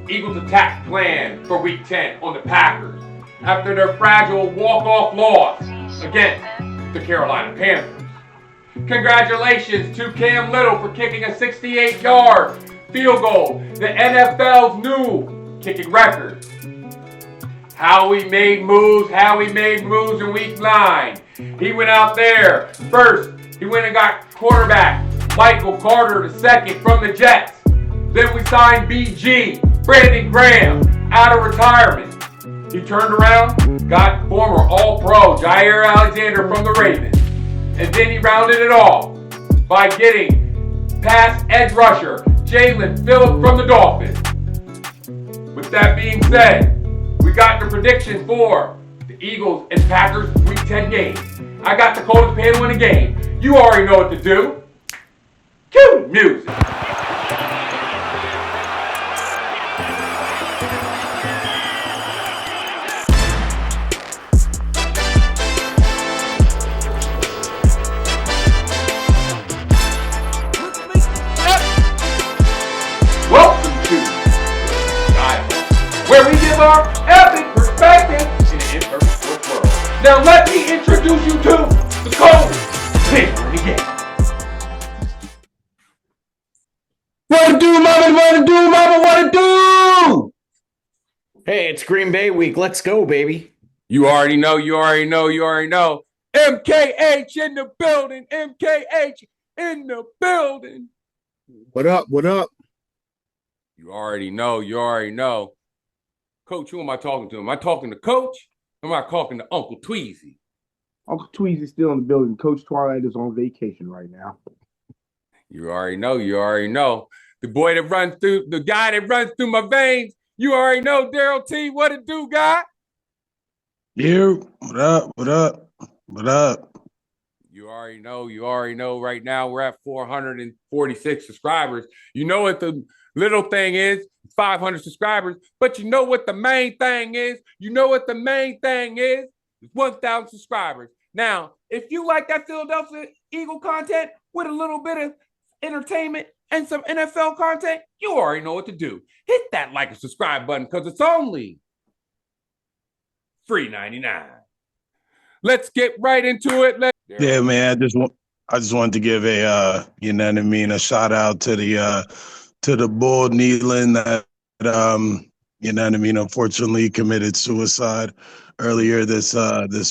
Eagles attack plan for Week 10 on the Packers after their fragile walk-off loss against the Carolina Panthers. Congratulations to Cam Little for kicking a 68-yard field goal, the NFL's new kicking record. How we made moves in Week 9. He went out there. First, he went and got quarterback Micheal Carter II from the Jets. Then we signed BG, Brandon Graham, out of retirement. He turned around, got former All-Pro Jaire Alexander from the Ravens. And then he rounded it off by getting pass edge rusher Jaelan Phillips from the Dolphins. With that being said, we got the predictions for the Eagles and Packers Week 10 game. I got the coldest panel in the game. You already know what to do. Cue music. Welcome to where we give our epic perspective in an imperfect sports world. Now let me introduce you to the coldest panel in the game. What it do, mama? What it do, mama? What it do? Hey, it's Green Bay week. Let's go, baby. You already know. MKH in the building. MKH in the building. What up? What up? You already know. Coach, who am I talking to? Am I talking to Coach? Or am I talking to Uncle Tweezy? Uncle Tweezy's still in the building. Coach Twilight is on vacation right now. You already know. The boy that runs through, the guy that runs through my veins. You already know, Daryl T. What it do, guy? Yeah. What up? You already know. Right now, we're at 446 subscribers. You know what the little thing is? 500 subscribers. But you know what the main thing is? It's 1,000 subscribers. Now, if you like that Philadelphia Eagle content with a little bit of entertainment and some NFL content, you already know what to do. Hit that like and subscribe button because it's only $3.99. Let's get right into it. Yeah, man. I just wanted to give a a shout out to the bull Nealon that unfortunately committed suicide earlier this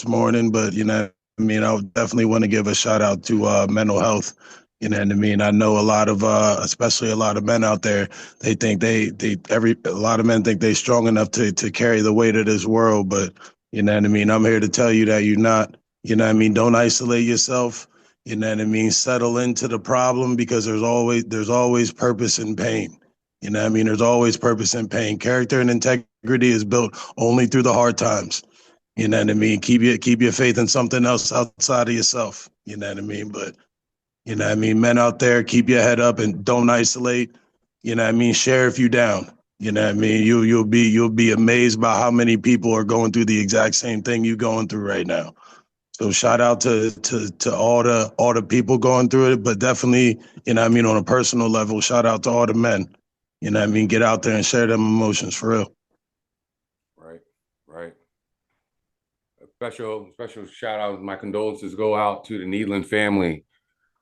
morning. But I would definitely want to give a shout out to mental health. You know what I mean? I know a lot of, especially a lot of men out there, they think a lot of men think they're strong enough to carry the weight of this world. But, you know what I mean? I'm here to tell you that you're not, you know what I mean? Don't isolate yourself. You know what I mean? Settle into the problem because there's always purpose in pain. You know what I mean? There's always purpose in pain. Character and integrity is built only through the hard times. You know what I mean? Keep your faith in something else outside of yourself. You know what I mean? But you know what I mean? Men out there, keep your head up and don't isolate. You know what I mean? Share if you down. You know what I mean? You'll be amazed by how many people are going through the exact same thing you're going through right now. So shout out to all the people going through it, but definitely, you know what I mean, on a personal level, shout out to all the men. You know what I mean? Get out there and share them emotions for real. Right. Special shout out. My condolences go out to the Needland family.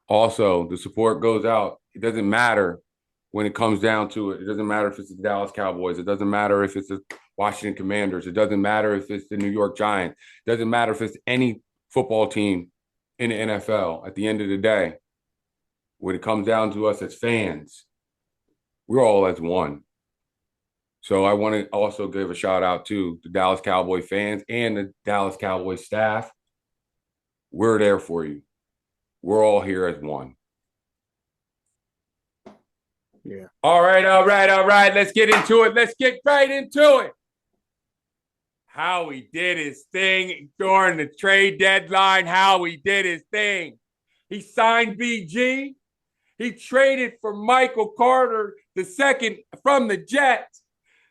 Also, the support goes out. It doesn't matter when it comes down to it. It doesn't matter if it's the Dallas Cowboys. It doesn't matter if it's the Washington Commanders. It doesn't matter if it's the New York Giants. It doesn't matter if it's any football team in the NFL. At the end of the day, when it comes down to us as fans, we're all as one. So I want to also give a shout out to the Dallas Cowboy fans and the Dallas Cowboy staff. We're there for you. We're all here as one. Yeah. All right. Let's get into it. Let's get right into it. Howie did his thing during the trade deadline. Howie did his thing. He signed BG. He traded for Micheal Carter II from the Jets.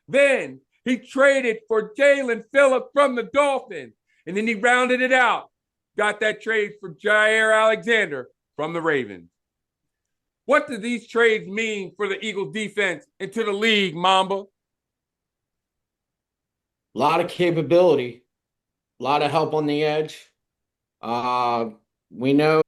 Then he traded for Jaelan Phillips from the Dolphins. And then he rounded it out. Got that trade for Jaire Alexander from the Ravens. What do these trades mean for the Eagles defense and to the league, Mamba? A lot of capability, a lot of help on the edge. We know.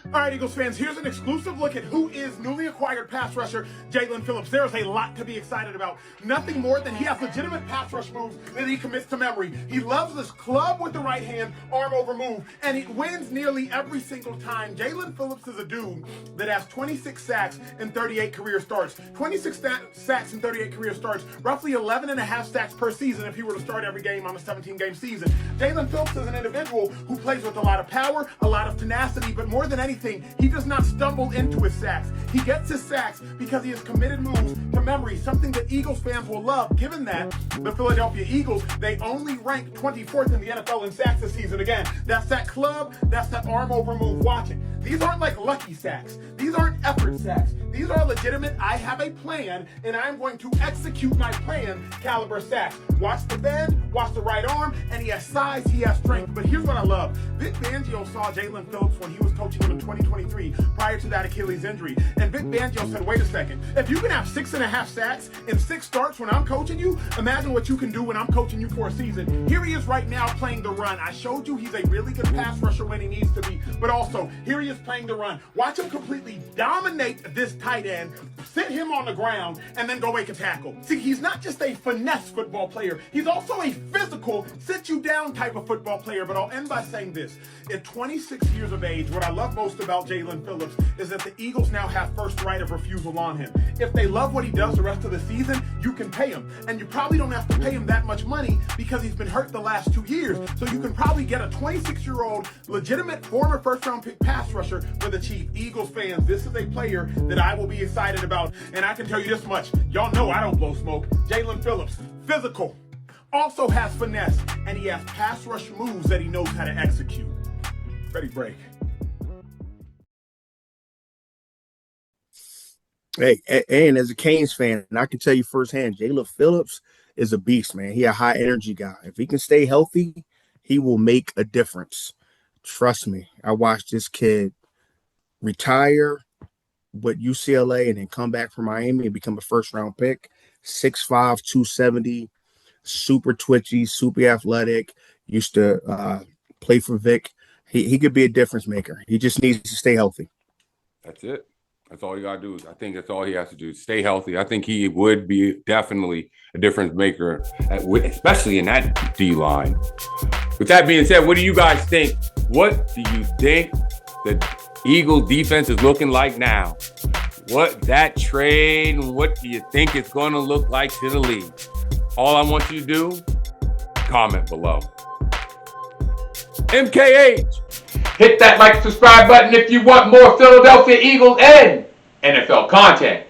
All right, Eagles fans, here's an exclusive look at who is newly acquired pass rusher Jaelan Phillips. There's a lot to be excited about. Nothing more than he has legitimate pass rush moves that he commits to memory. He loves this club with the right hand, arm over move, and he wins nearly every single time. Jaelan Phillips is a dude that has 26 sacks and 38 career starts. 26 sacks and 38 career starts, roughly 11 and a half sacks per season if he were to start every game on a 17-game season. Jaelan Phillips is an individual who plays with a lot of power, a lot of tenacity, but more than anything, he does not stumble into his sacks. He gets his sacks because he has committed moves to memory, something that Eagles fans will love, given that the Philadelphia Eagles, they only rank 24th in the NFL in sacks this season. Again, that's that club, that's that arm over move. Watch it. These aren't like lucky sacks. These aren't effort sacks. These are legitimate, I have a plan, and I'm going to execute my plan caliber sacks. Watch the bend, watch the right arm, and he has size, he has strength. But here's what I love. Vic Fangio saw Jaelan Phillips when he was coaching him in 2023 prior to that Achilles injury. And Vic Fangio said, wait a second, if you can have 6.5 sacks and 6 starts when I'm coaching you, imagine what you can do when I'm coaching you for a season. Here he is right now playing the run. I showed you he's a really good pass rusher when he needs to be, but also here he is playing the run. Watch him completely dominate this tight end, sit him on the ground, and then go make a tackle. See, he's not just a finesse football player, he's also a physical, sit you down type of football player. But I'll end by saying this. At 26 years of age, what I love most about Jaelan Phillips is that the Eagles now have first right of refusal on him. If they love what he does the rest of the season, you can pay him. And you probably don't have to pay him that much money because he's been hurt the last 2 years. So you can probably get a 26-year-old, legitimate former first-round pick pass rusher for the cheap. Eagles fans, this is a player that I will be excited about. And I can tell you this much. Y'all know I don't blow smoke. Jaelan Phillips, physical, also has finesse, and he has pass rush moves that he knows how to execute. Ready, break. Hey, and as a Canes fan, I can tell you firsthand, Jaelan Phillips is a beast, man. He a high energy guy. If he can stay healthy, he will make a difference. Trust me. I watched this kid retire with UCLA and then come back from Miami and become a first-round pick. 6'5", 270, super twitchy, super athletic. Used to play for Vic. He could be a difference maker. He just needs to stay healthy. That's it. That's all you got to do. I think that's all he has to do. Stay healthy. I think he would be definitely a difference maker, especially in that D line. With that being said, what do you guys think? What do you think the Eagles defense is looking like now? What that trade, what do you think it's going to look like to the league? All I want you to do, comment below. MKH. Hit that like, subscribe button if you want more Philadelphia Eagles and NFL content.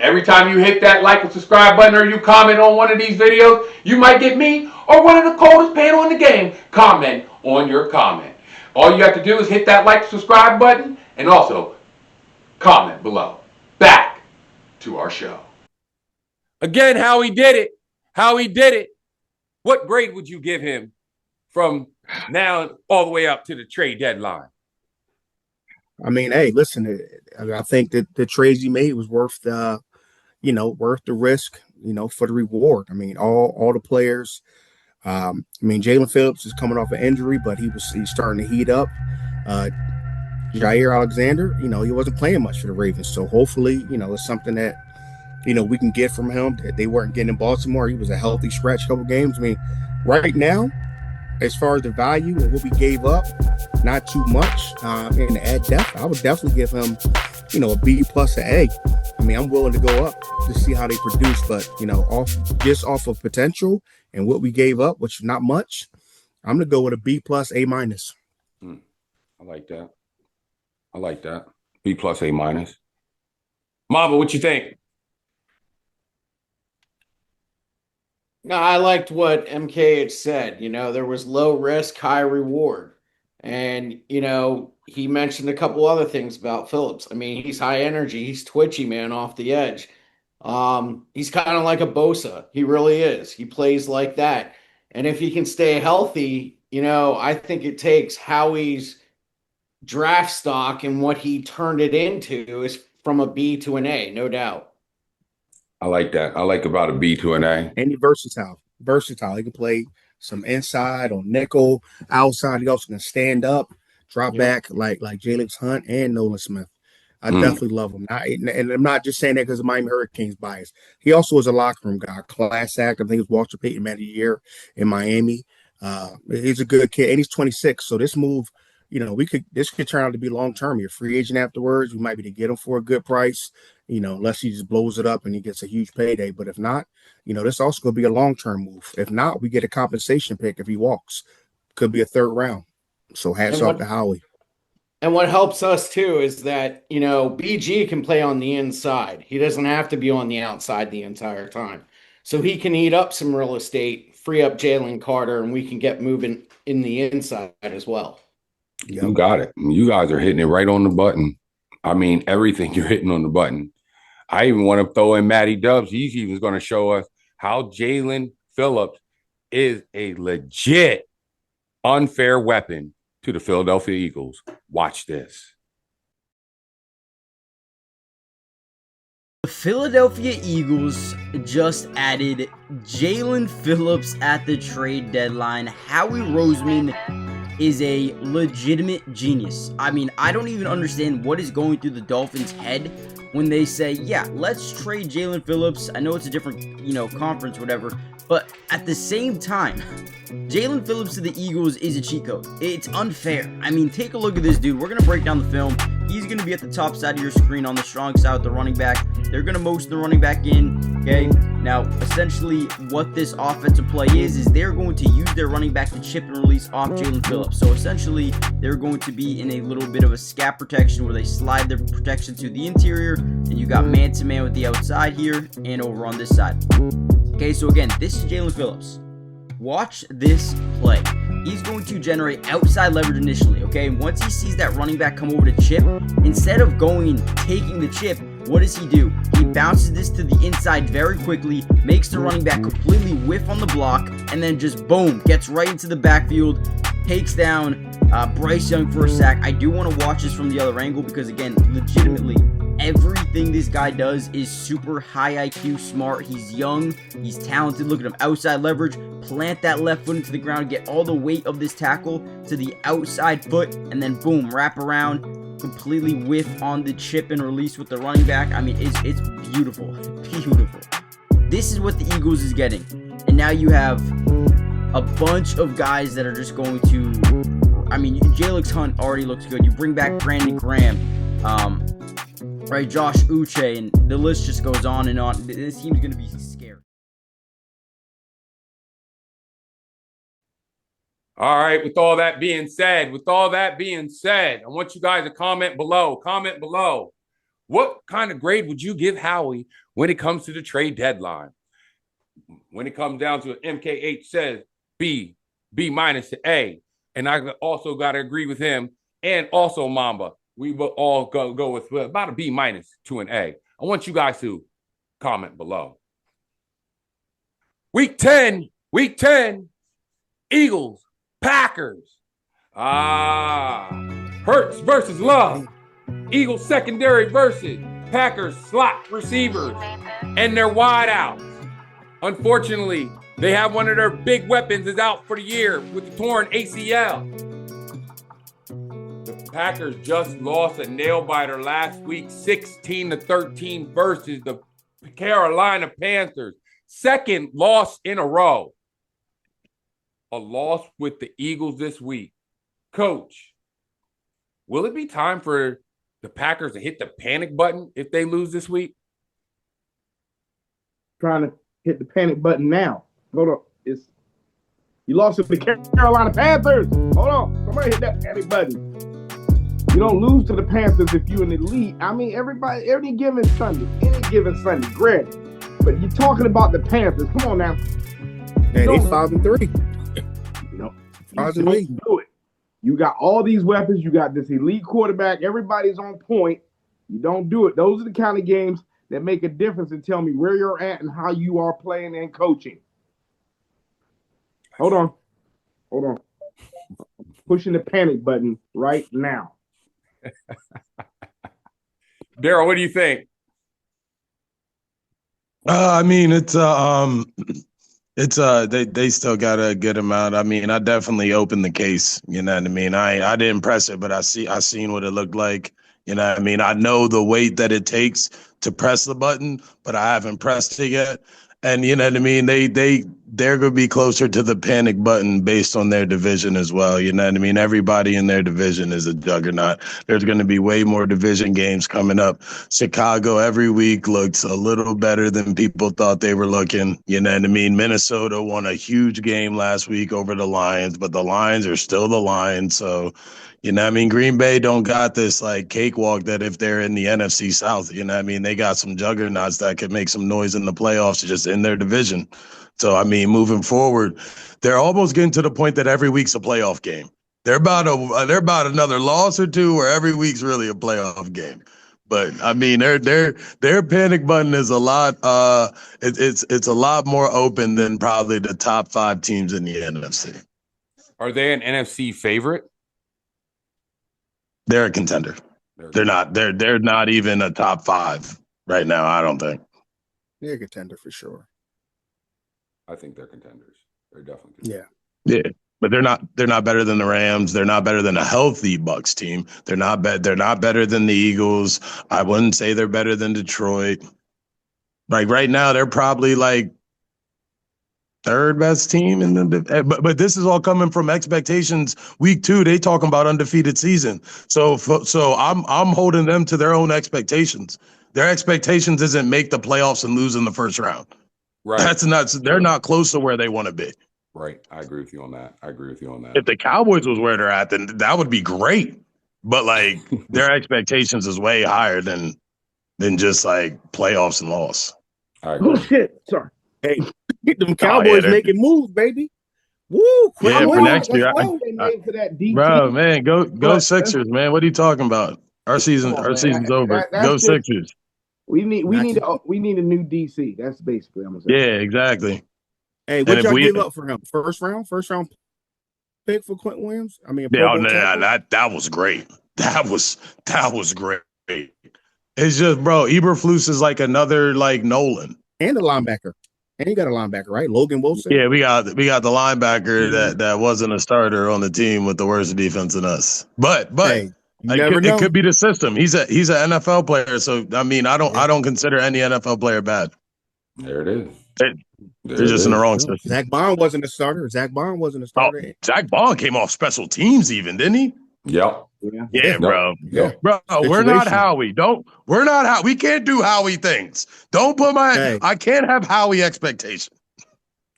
Every time you hit that like and subscribe button or you comment on one of these videos, you might get me or one of the coldest panel in the game comment on your comment. All you have to do is hit that like, subscribe button, and also comment below. Back to our show. Again, how he did it. How he did it. What grade would you give him from now all the way up to the trade deadline? I mean, hey, listen, I think that the trades he made was worth the risk, for the reward. I mean, all the players. Jaelan Phillips is coming off an injury, but he's starting to heat up. Jaire Alexander, he wasn't playing much for the Ravens, so hopefully, it's something that we can get from him that they weren't getting in Baltimore. He was a healthy stretch couple games. I mean, right now, as far as the value and what we gave up, not too much. And at depth, I would definitely give him, a B plus, an A. I mean, I'm willing to go up to see how they produce, but off of potential and what we gave up, which is not much, I'm gonna go with a B plus, A minus. I like that. I like that. B plus, A minus. Mama, what you think? No, I liked what MK had said. There was low risk, high reward. And, he mentioned a couple other things about Phillips. I mean, he's high energy. He's twitchy, man, off the edge. He's kind of like a Bosa. He really is. He plays like that. And if he can stay healthy, I think it takes Howie's draft stock and what he turned it into is from a B to an A, no doubt. I like that. I like about a B to an A. And he's versatile. Versatile. He can play some inside or nickel, outside. He also can stand up, drop Yep. back like Jalen Hunt and Nolan Smith. I Mm. definitely love him. And I'm not just saying that because of Miami Hurricanes bias. He also is a locker room guy, class act. I think it's Walter Payton Man of the Year in Miami. He's a good kid, and he's 26. So this move, this could turn out to be long term. You're a free agent afterwards. We might be to get him for a good price, unless he just blows it up and he gets a huge payday. But if not, this also could be a long term move. If not, we get a compensation pick if he walks. Could be a third round. So hats And off what to Howie. and what helps us too is that, BG can play on the inside. He doesn't have to be on the outside the entire time. So he can eat up some real estate, free up Jalen Carter, and we can get moving in the inside as well. Yep. You got it. You guys are hitting it right on the button. I mean, everything you're hitting on the button. I even want to throw in Matty Dubs. He's even going to show us how Jaelan Phillips is a legit unfair weapon to the Philadelphia Eagles. Watch this. The Philadelphia Eagles just added Jaelan Phillips at the trade deadline. Howie Roseman is a legitimate genius. I mean, I don't even understand what is going through the Dolphins' head when they say, yeah, let's trade Jaelan Phillips. I know it's a different, conference, whatever. But at the same time, Jaelan Phillips to the Eagles is a cheat code. It's unfair. I mean, take a look at this dude. We're going to break down the film. He's going to be at the top side of your screen on the strong side with the running back. They're going to most the running back in, okay? Now, essentially, what this offensive play is they're going to use their running back to chip and release off Jaelan Phillips. So, essentially, they're going to be in a little bit of a scat protection where they slide their protection to the interior, and you got man-to-man with the outside here and over on this side. Okay, so again, this is Jaelan Phillips. Watch this play. He's going to generate outside leverage initially, okay? Once he sees that running back come over to chip, instead of taking the chip, what does he do? He bounces this to the inside very quickly, makes the running back completely whiff on the block, and then just boom, gets right into the backfield, takes down Bryce Young for a sack. I do want to watch this from the other angle because, again, legitimately, everything this guy does is super high IQ, smart. He's young, he's talented. Look at him, outside leverage, plant that left foot into the ground, get all the weight of this tackle to the outside foot, and then boom, wrap around, completely whiff on the chip and release with the running back. I mean, it's beautiful, beautiful. This is what the Eagles is getting. And now you have a bunch of guys that are just going to, I mean, Jaelan Hunt already looks good. You bring back Brandon Graham, right, Josh Uche, and the list just goes on and on. This team's going to be scary. All right, with all that being said, I want you guys to comment below. Comment below. What kind of grade would you give Howie when it comes to the trade deadline? When it comes down to it, MKH says B minus to A. And I also got to agree with him and also Mamba. We will all go with about a B minus to an A. I want you guys to comment below. Week 10, Eagles, Packers. Hurts versus Love. Eagles secondary versus Packers slot receivers and their wideouts. Unfortunately, they have one of their big weapons is out for the year with the torn ACL. The Packers just lost a nail-biter last week, 16-13 versus the Carolina Panthers. Second loss in a row. A loss with the Eagles this week. Coach, will it be time for the Packers to hit the panic button if they lose this week? Trying to hit the panic button now. Hold on. You lost to the Carolina Panthers. Hold on. Somebody hit that panic button. You don't lose to the Panthers if you're an elite. I mean, any given Sunday, granted. But you're talking about the Panthers. Come on now. Hey, they 5-3. You know, 5-3. do it. You got all these weapons. You got this elite quarterback. Everybody's on point. You don't do it. Those are the kind of games that make a difference and tell me where you're at and how you are playing and coaching. Hold on. Pushing the panic button right now. Daryl, what do you think? I mean, they still got a good amount. I mean, I definitely opened the case. You know what I mean? I didn't press it, but I seen what it looked like. You know what I mean? I know the weight that it takes to press the button, but I haven't pressed it yet. And you know what I mean? They're gonna be closer to the panic button based on their division as well. You know what I mean? Everybody in their division is a juggernaut. There's gonna be way more division games coming up. Chicago every week looks a little better than people thought they were looking. You know what I mean? Minnesota won a huge game last week over the Lions, but the Lions are still the Lions. So, you know what I mean? Green Bay don't got this like cakewalk that if they're in the NFC South, you know what I mean? They got some juggernauts that could make some noise in the playoffs just in their division. So, I mean, moving forward, they're almost getting to the point that every week's a playoff game. They're about another loss or two where every week's really a playoff game. But I mean, their panic button is a lot. It's a lot more open than probably the top 5 teams in the NFC. Are they an NFC favorite? They're a contender. They're not. They're not even a top 5 right now. I don't think. They're a contender for sure. I think they're contenders. They're definitely contenders. Yeah. But they're not better than the Rams. They're not better than a healthy Bucks team. They're not better than the Eagles. I wouldn't say they're better than Detroit. Like right now, they're probably like third best team in the. But this is all coming from expectations. Week 2, they talking about undefeated season. So I'm holding them to their own expectations. Their expectations isn't make the playoffs and lose in the first round. Right. They're not close to where they want to be. Right. I agree with you on that. If the Cowboys was where they're at, then that would be great. But like their expectations is way higher than just like playoffs and loss. Oh shit! Sorry. Hey, them Cowboys making moves, baby. Woo! Yeah, for next year, for that DT. bro, man, go Sixers, man. What are you talking about? Our season's over. Go Sixers. We need a new DC. That's basically I'm gonna say. Yeah, exactly. Hey, what y'all give up for him? First round pick for Quentin Williams? I mean, that was great. That was great. It's just, bro, Eberflus is like another like Nolan. And a linebacker. And you got a linebacker, right? Logan Wilson. Yeah, we got the linebacker that wasn't a starter on the team with the worst defense than us. But hey, it could be the system. He's an NFL player, so I mean, I don't consider any NFL player bad. There it is. They're just in the wrong system. Zach Bond wasn't a starter. Zach Bond came off special teams, even, didn't he? Yep. Yeah, bro. Yeah. Bro, we're not Howie. We can't do Howie things. Don't put I can't have Howie expectations.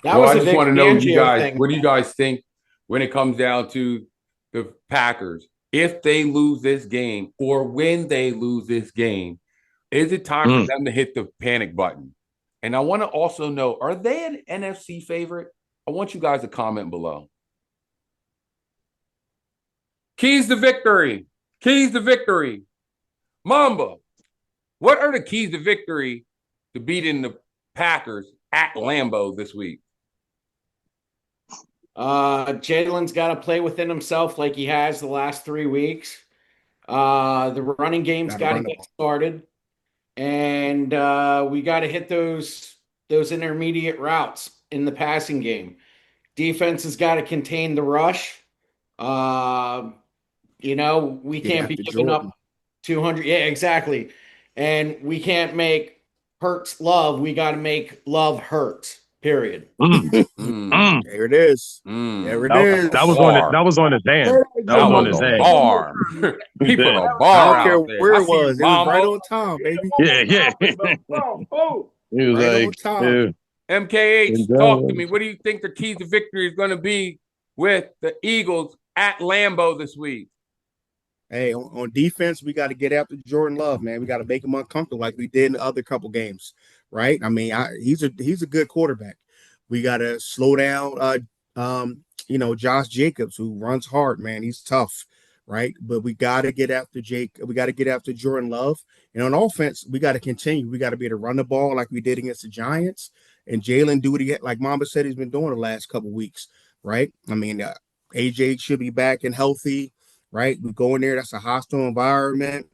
I just want to know you guys, what do you guys think when it comes down to the Packers? If they lose this game or when they lose this game, is it time for them to hit the panic button? And I want to also know, are they an NFC favorite? I want you guys to comment below. Keys to victory. Mamba, what are the keys to victory to beating the Packers at Lambeau this week? Jalen's got to play within himself like he has the last 3 weeks. The running game's got to get started. And we got to hit those intermediate routes in the passing game. Defense has got to contain the rush. We can't be giving up 200. Yeah, exactly. And we can't make Hurts love. We got to make love Hurts. Period. There it is. There it is. That was on his hand. That was on his hand. Bar. He put a bar. I don't care where it was. It was right on time, baby. Yeah. He was right like, on time. MKH, talk to me. What do you think the keys to victory is going to be with the Eagles at Lambeau this week? Hey, on defense, we got to get after Jordan Love, man. We got to make him uncomfortable like we did in the other couple games, right? I mean, he's a good quarterback. We got to slow down, Josh Jacobs, who runs hard, man. He's tough, right? But we got to get after Jake. We got to get after Jordan Love. And on offense, we got to continue. We got to be able to run the ball like we did against the Giants. And Jaelan do what like Mamba said he's been doing the last couple weeks, right? I mean, AJ should be back and healthy. Right, we go in there. That's a hostile environment.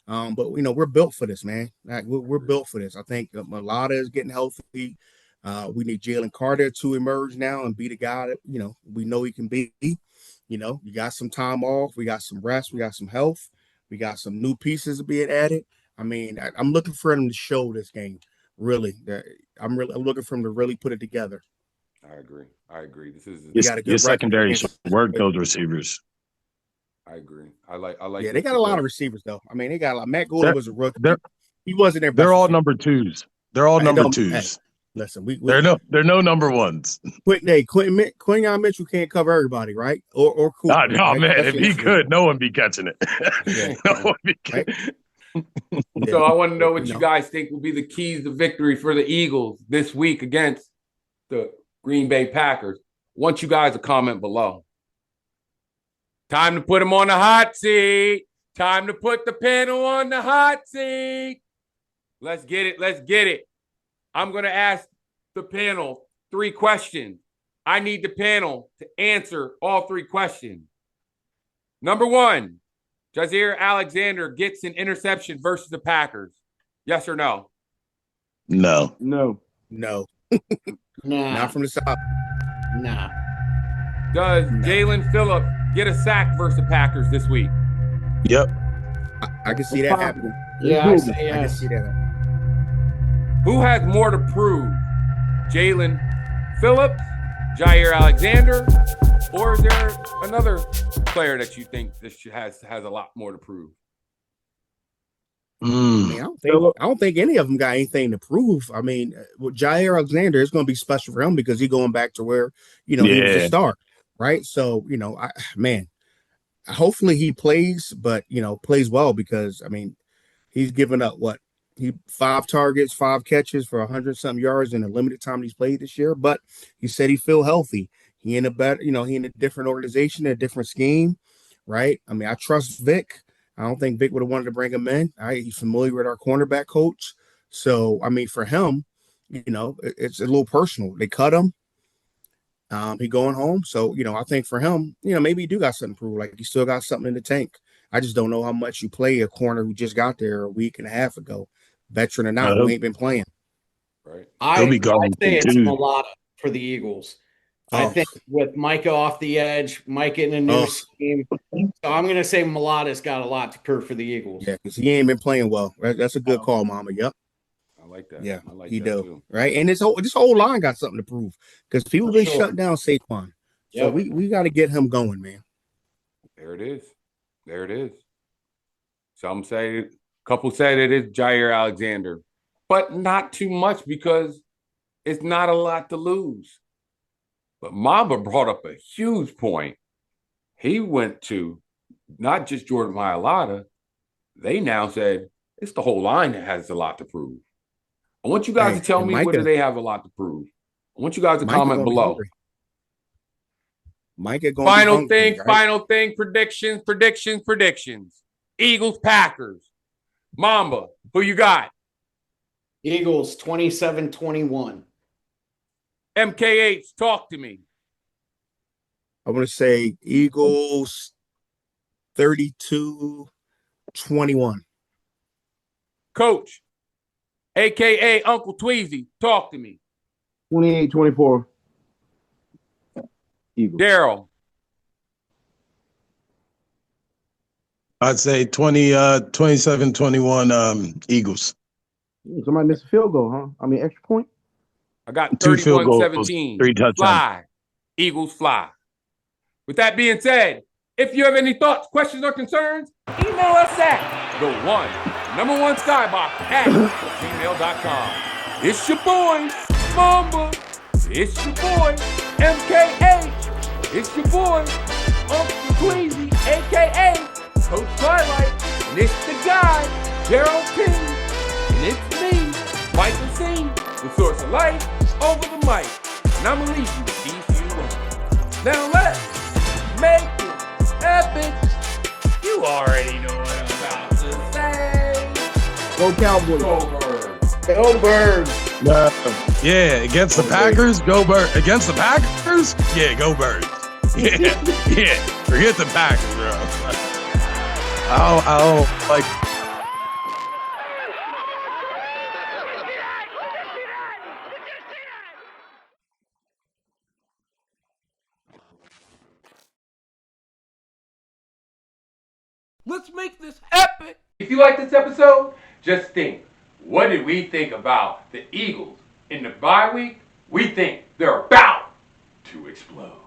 But we're built for this, man. Like, we're built for this. I think Mulata is getting healthy. We need Jalen Carter to emerge now and be the guy that we know he can be. You got some time off, we got some rest, we got some health, we got some new pieces being added. I mean, I'm looking for him to show this game. Really, I'm looking for him to really put it together. I agree. This is your secondary should work those receivers. I agree. I like. Yeah, they got a lot of receivers though. I mean, they got a lot. Matt Golden was a rookie. He wasn't their best. They're all number twos. They're all number twos. Hey, listen, they're no number ones. Quentin Mitchell can't cover everybody, right? Or Cooper. No, right? man. If he could, no one be catching it. Yeah, no one be catching it. So I want to know what you guys think will be the keys to victory for the Eagles this week against the Green Bay Packers. I want you guys to comment below. Time to put him on the hot seat. Time to put the panel on the hot seat. Let's get it. I'm going to ask the panel 3 questions. I need the panel to answer all 3 questions. Number 1, Jaire Alexander gets an interception versus the Packers. Yes or no? No. Nah. Not from the side. Nah. Does Jaelan Phillips get a sack versus the Packers this week? Yep. I can see that happening. Yeah, I can see that happening. Who has more to prove? Jaelan Phillips, Jaire Alexander, or is there another player that you think this has a lot more to prove? I mean, I don't think any of them got anything to prove. I mean, with Jaire Alexander, it's going to be special for him because he's going back to where he was a star, right? So hopefully he plays, but plays well because I mean, he's given up 5 targets, 5 catches for 100-something yards in the limited time he's played this year. But he said he feel healthy. He in a better, he in a different organization, a different scheme, right? I mean, I trust Vic. I don't think Vic would have wanted to bring him in. He's familiar with our cornerback coach. So, I mean, for him, it's a little personal. They cut him. He going home. So, I think for him, maybe he do got something to prove. Like, he still got something in the tank. I just don't know how much you play a corner who just got there a week and a half ago, veteran or not, who ain't been playing. Right. I say it's Mulata for the Eagles. I think with Micah off the edge, Micah in a new scheme. So I'm going to say Mulata's got a lot to prove for the Eagles. Yeah, because he ain't been playing well. That's a good call, Mama. Yep. I like that. Yeah, I like he that do. Too. Right, and this whole line got something to prove because people been shutting down Saquon. So we got to get him going, man. There it is. Some say, a couple said it is Jaire Alexander, but not too much because it's not a lot to lose. But Mamba brought up a huge point. He went to not just Jordan Mailata. They now said it's the whole line that has a lot to prove. I want you guys to tell me whether they have a lot to prove. I want you guys to comment below. Final thing, predictions. Eagles, Packers. Mamba, who you got? Eagles 27-21. MKH, talk to me. I want to say Eagles 32-21. Coach, a.k.a. Uncle Tweezy, talk to me. 28-24. Eagles. Daryl. I'd say 27-21 Eagles. Somebody missed a field goal, huh? I mean, extra point? I got 2 field goals, 31-17. 3 touchdowns. Fly. Eagles fly. With that being said, if you have any thoughts, questions, or concerns, email us at the1skybox@gmail.com. It's your boy, Mamba. It's your boy, MKH. It's your boy, Uncle Tweezy, a.k.a. Coach Twilight. And it's the guy, Gerald King. And it's me, Michael C., the source of life, over the mic. And I'm going to leave you with these few words. Now let's make it epic. You already know what I'm about to say. Go Cowboys. Go Birds. Go Birds. Yeah, against the Packers, go Birds. Against the Packers, yeah, go Birds. Yeah, forget the Packers, bro. I don't like Let's make this epic. If you like this episode, just think, what did we think about the Eagles in the bye week? We think they're about to explode.